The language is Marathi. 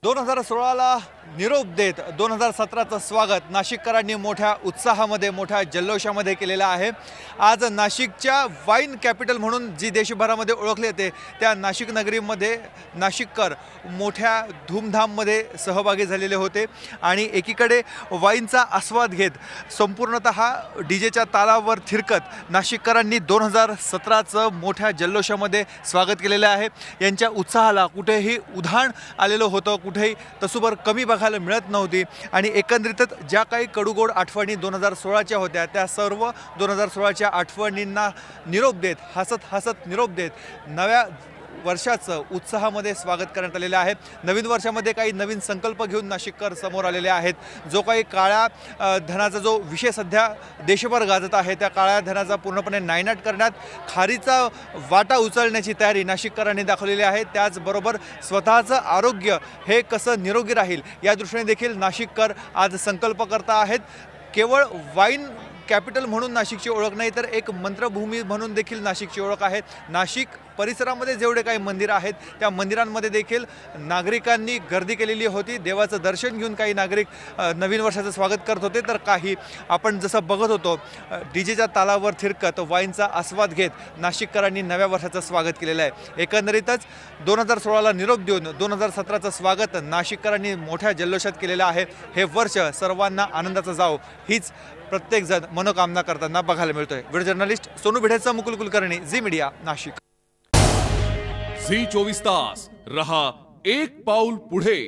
2016ला निरोप देत 2017चं स्वागत नाशिककरांनी मोठ्या उत्साहामध्ये मोठ्या जल्लोषामध्ये केलेलं आहे। आज नाशिकच्या वाईन कॅपिटल म्हणून जी देशभरामध्ये ओळखले जाते त्या नाशिक नगरीमध्ये नाशिककर मोठ्या धूमधाममध्ये सहभागी झालेले होते आणि एकीकडे वाईनचा आस्वाद घेत संपूर्णतः डीजेच्या तालावर थिरकत नाशिककरांनी 2017चं मोठ्या जल्लोषामध्ये स्वागत केलेलं आहे। यांच्या उत्साहाला कुठेही उधाण आलेलं होतं, कुठेही तसूभर कमी बघायला मिळत नव्हती आणि एकंदरीतच ज्या काही कडूगोड आठवणी 2016च्या होत्या त्या सर्व 2016च्या आठवणींना निरोप देत हसत निरोप देत नव्या वर्षाचं उत्साहामध्ये स्वागत करण्यात आलेलं आहे। नवीन वर्षामध्ये काही नवीन संकल्प घेऊन नाशिककर समोर आलेले आहेत। जो काही काळ्या धनाचा जो विषय सध्या देशभर गाजत आहे त्या काळ्या धनाचा पूर्णपणे नायनाट करण्यात खारीचा वाटा उचलण्याची तयारी नाशिककरांनी दाखवलेली आहे। त्याचबरोबर स्वतःचं आरोग्य हे कसं निरोगी राहील या दृष्टीने देखील नाशिककर आज संकल्प करता आहेत। केवळ वाईन कॅपिटल म्हणून नाशिकची ओळख नाही तर एक मंत्रभूमी म्हणून देखील नाशिकची ओळख आहे। नाशिक परिसरामध्ये जेवढे काही मंदिर आहेत त्या मंदिरांमध्ये देखील नागरिकांनी गर्दी केलेली होती। देवाचं दर्शन घेऊन काही नागरिक नवीन वर्षाचं स्वागत करत होते तर काही आपण जसं बघत होतो डीजेच्या तालावर थिरकत वाईनचा आस्वाद घेत नाशिककरांनी नव्या वर्षाचं स्वागत केलेलं आहे। एकंदरीतच 2016ला निरोप देऊन 2017चं स्वागत नाशिककरांनी मोठ्या जल्लोषात केलेलं आहे। हे वर्ष सर्वांना आनंदाचं जावो हीच प्रत्येकजण मनोकामना करताना बघायला मिळतोय। व्हिडिओ जर्नलिस्ट सोनू भिडेचा Mukul Kulkarni, Zee media, Nashik. Zee 24 तास रहा एक पाऊल पुढे।